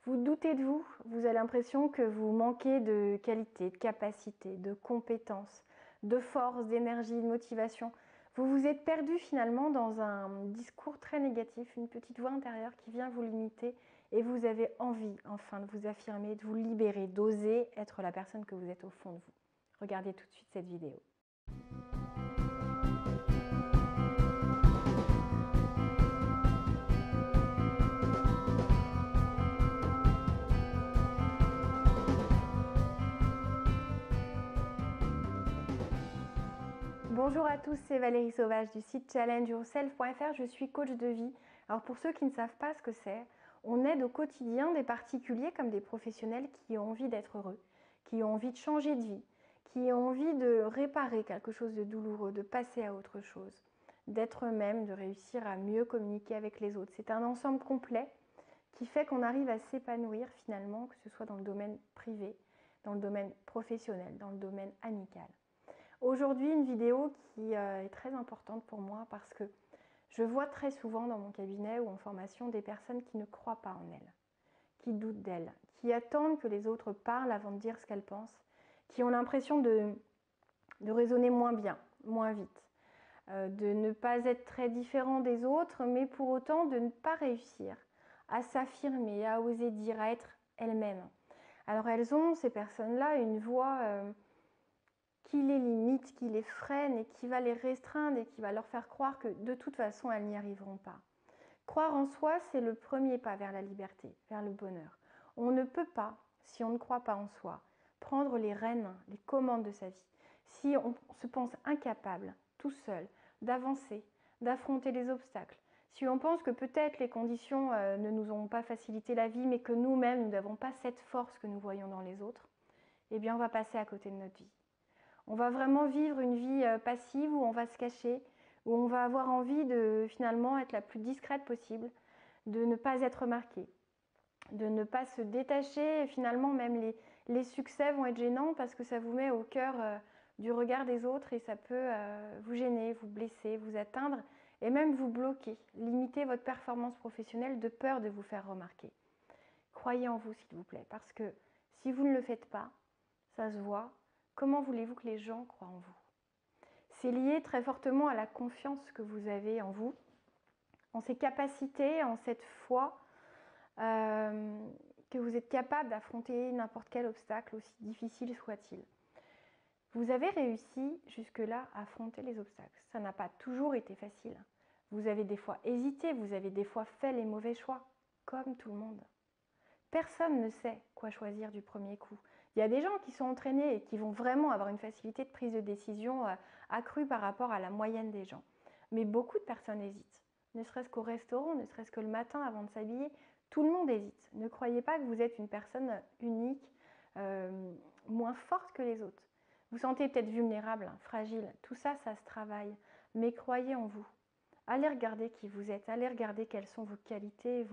Vous doutez de vous, vous avez l'impression que vous manquez de qualité, de capacité, de compétences, de force, d'énergie, de motivation. Vous vous êtes perdu finalement dans un discours très négatif, une petite voix intérieure qui vient vous limiter et vous avez envie enfin de vous affirmer, de vous libérer, d'oser être la personne que vous êtes au fond de vous. Regardez tout de suite cette vidéo. Bonjour à tous, c'est Valérie Sauvage du site challengeyourself.fr, je suis coach de vie. Alors pour ceux qui ne savent pas ce que c'est, on aide au quotidien des particuliers comme des professionnels qui ont envie d'être heureux, qui ont envie de changer de vie, qui ont envie de réparer quelque chose de douloureux, de passer à autre chose, d'être eux-mêmes, de réussir à mieux communiquer avec les autres. C'est un ensemble complet qui fait qu'on arrive à s'épanouir finalement, que ce soit dans le domaine privé, dans le domaine professionnel, dans le domaine amical. Aujourd'hui, une vidéo qui est très importante pour moi parce que je vois très souvent dans mon cabinet ou en formation des personnes qui ne croient pas en elles, qui doutent d'elles, qui attendent que les autres parlent avant de dire ce qu'elles pensent, qui ont l'impression de raisonner moins bien, moins vite, de ne pas être très différent des autres, mais pour autant de ne pas réussir à s'affirmer, à oser dire, à être elles-mêmes. Alors elles ont, ces personnes-là, une voix qui les limite, qui les freine et qui va les restreindre et qui va leur faire croire que de toute façon elles n'y arriveront pas. Croire en soi, c'est le premier pas vers la liberté, vers le bonheur. On ne peut pas, si on ne croit pas en soi, prendre les rênes, les commandes de sa vie. Si on se pense incapable, tout seul, d'avancer, d'affronter les obstacles, si on pense que peut-être les conditions ne nous ont pas facilité la vie, mais que nous-mêmes, nous n'avons pas cette force que nous voyons dans les autres, eh bien on va passer à côté de notre vie. On va vraiment vivre une vie passive où on va se cacher, où on va avoir envie de finalement être la plus discrète possible, de ne pas être remarqué, de ne pas se détacher. Et finalement, même les succès vont être gênants parce que ça vous met au cœur du regard des autres et ça peut vous gêner, vous blesser, vous atteindre et même vous bloquer, limiter votre performance professionnelle de peur de vous faire remarquer. Croyez en vous, s'il vous plaît, parce que si vous ne le faites pas, ça se voit. Comment voulez-vous que les gens croient en vous? C'est lié très fortement à la confiance que vous avez en vous, en ces capacités, en cette foi, que vous êtes capable d'affronter n'importe quel obstacle, aussi difficile soit-il. Vous avez réussi jusque-là à affronter les obstacles. Ça n'a pas toujours été facile. Vous avez des fois hésité, vous avez des fois fait les mauvais choix, comme tout le monde. Personne ne sait quoi choisir du premier coup. Il y a des gens qui sont entraînés et qui vont vraiment avoir une facilité de prise de décision accrue par rapport à la moyenne des gens. Mais beaucoup de personnes hésitent, ne serait-ce qu'au restaurant, ne serait-ce que le matin avant de s'habiller. Tout le monde hésite. Ne croyez pas que vous êtes une personne unique, moins forte que les autres. Vous sentez peut-être vulnérable, fragile. Tout ça, ça se travaille. Mais croyez en vous. Allez regarder qui vous êtes. Allez regarder quelles sont vos qualités,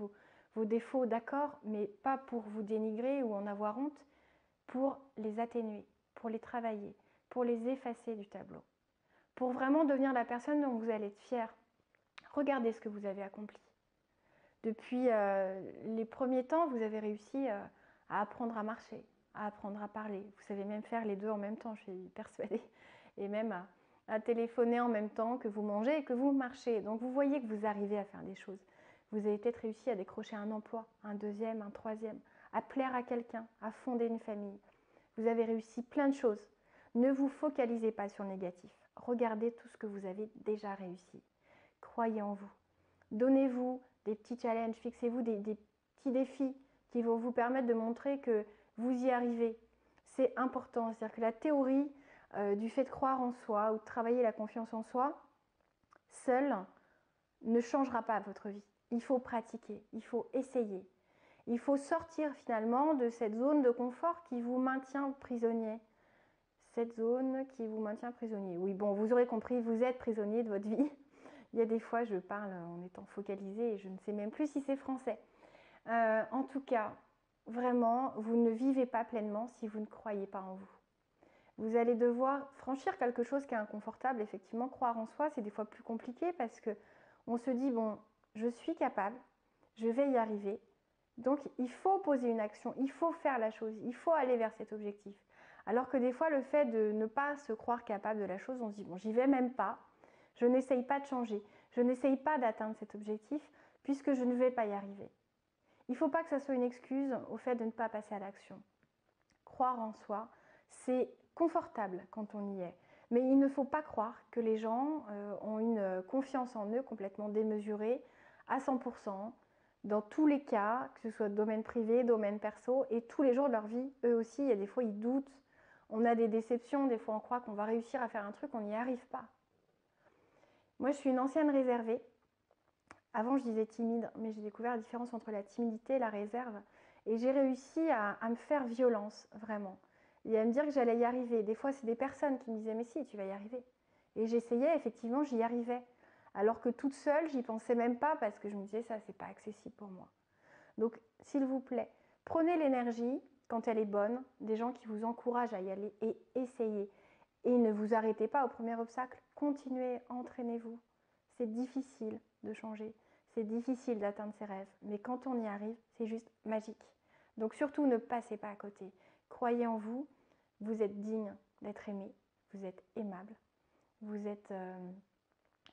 vos défauts, d'accord, mais pas pour vous dénigrer ou en avoir honte, pour les atténuer, pour les travailler, pour les effacer du tableau, pour vraiment devenir la personne dont vous allez être fier. Regardez ce que vous avez accompli. Depuis les premiers temps, vous avez réussi à apprendre à marcher, à apprendre à parler. Vous savez même faire les deux en même temps, je suis persuadée. Et même à téléphoner en même temps que vous mangez et que vous marchez. Donc vous voyez que vous arrivez à faire des choses. Vous avez peut-être réussi à décrocher un emploi, un deuxième, un troisième, à plaire à quelqu'un, à fonder une famille. Vous avez réussi plein de choses. Ne vous focalisez pas sur le négatif. Regardez tout ce que vous avez déjà réussi. Croyez en vous. Donnez-vous des petits challenges, fixez-vous des petits défis qui vont vous permettre de montrer que vous y arrivez. C'est important, c'est-à-dire que la théorie du fait de croire en soi ou de travailler la confiance en soi, seule, ne changera pas votre vie. Il faut pratiquer, il faut essayer. Il faut sortir finalement de cette zone de confort qui vous maintient prisonnier. Cette zone qui vous maintient prisonnier. Oui, bon, vous aurez compris, vous êtes prisonnier de votre vie. Il y a des fois, je parle en étant focalisée et je ne sais même plus si c'est français. En tout cas, vraiment, vous ne vivez pas pleinement si vous ne croyez pas en vous. Vous allez devoir franchir quelque chose qui est inconfortable. Effectivement, croire en soi, c'est des fois plus compliqué parce que on se dit, bon, je suis capable, je vais y arriver, Donc, il faut poser une action, il faut faire la chose, il faut aller vers cet objectif. Alors que des fois, le fait de ne pas se croire capable de la chose, on se dit, bon, j'y vais même pas, je n'essaye pas de changer, je n'essaye pas d'atteindre cet objectif, puisque je ne vais pas y arriver. Il ne faut pas que ça soit une excuse au fait de ne pas passer à l'action. Croire en soi, c'est confortable quand on y est. Mais il ne faut pas croire que les gens ont une confiance en eux complètement démesurée, à 100%, dans tous les cas, que ce soit domaine privé, domaine perso, et tous les jours de leur vie, eux aussi, il y a des fois ils doutent, on a des déceptions, des fois on croit qu'on va réussir à faire un truc, on n'y arrive pas. Moi je suis une ancienne réservée. Avant je disais timide, mais j'ai découvert la différence entre la timidité et la réserve. Et j'ai réussi à me faire violence, vraiment. Et à me dire que j'allais y arriver. Des fois, c'est des personnes qui me disaient « mais si, tu vas y arriver ». Et j'essayais, effectivement, j'y arrivais. Alors que toute seule, j'y pensais même pas parce que je me disais « ça, c'est pas accessible pour moi ». Donc, s'il vous plaît, prenez l'énergie quand elle est bonne, des gens qui vous encouragent à y aller et essayez. Et ne vous arrêtez pas au premier obstacle. Continuez, entraînez-vous. C'est difficile de changer. C'est difficile d'atteindre ses rêves, mais quand on y arrive, c'est juste magique. Donc surtout, ne passez pas à côté. Croyez en vous, vous êtes digne d'être aimé, vous êtes aimable, vous êtes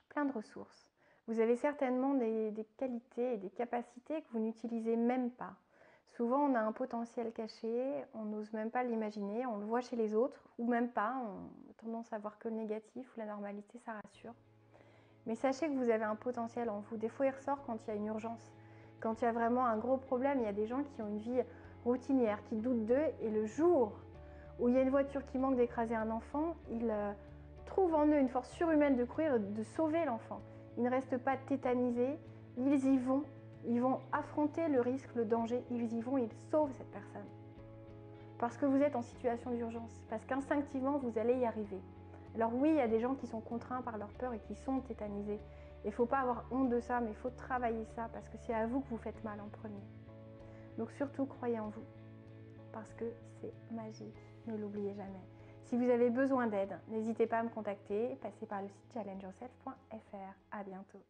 plein de ressources. Vous avez certainement des qualités et des capacités que vous n'utilisez même pas. Souvent, on a un potentiel caché, on n'ose même pas l'imaginer, on le voit chez les autres, ou même pas, on a tendance à voir que le négatif ou la normalité, ça rassure. Mais sachez que vous avez un potentiel en vous. Des fois, il ressort quand il y a une urgence. Quand il y a vraiment un gros problème, il y a des gens qui ont une vie routinière, qui doutent d'eux. Et le jour où il y a une voiture qui manque d'écraser un enfant, ils trouvent en eux une force surhumaine de courir et de sauver l'enfant. Ils ne restent pas tétanisés, ils y vont. Ils vont affronter le risque, le danger. Ils y vont, ils sauvent cette personne. Parce que vous êtes en situation d'urgence. Parce qu'instinctivement, vous allez y arriver. Alors oui, il y a des gens qui sont contraints par leur peur et qui sont tétanisés. Il ne faut pas avoir honte de ça, mais il faut travailler ça parce que c'est à vous que vous faites mal en premier. Donc surtout, croyez en vous parce que c'est magique. Ne l'oubliez jamais. Si vous avez besoin d'aide, n'hésitez pas à me contacter. Passez par le site challengeyourself.fr. À bientôt.